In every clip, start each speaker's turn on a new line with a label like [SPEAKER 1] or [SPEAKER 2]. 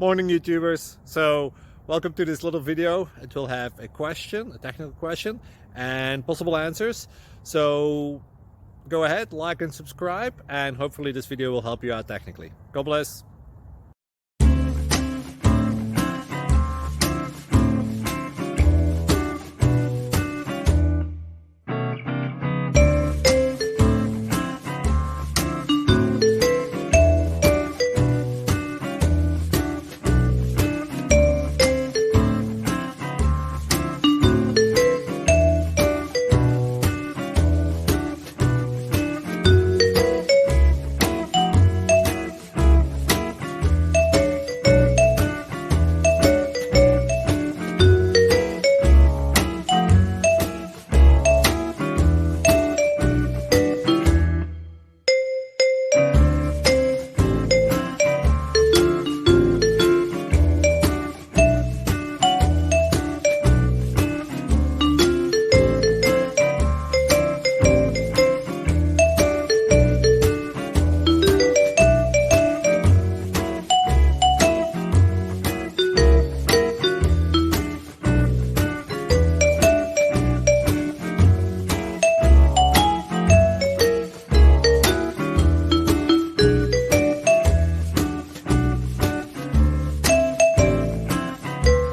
[SPEAKER 1] Morning YouTubers. So welcome to this little video. It will have a question, a technical question, and possible answers. So go ahead, like and subscribe, and hopefully this video will help you out technically. God bless.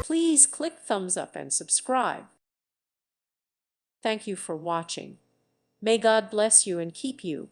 [SPEAKER 2] Please click thumbs up and subscribe. Thank you for watching. May God bless you and keep you.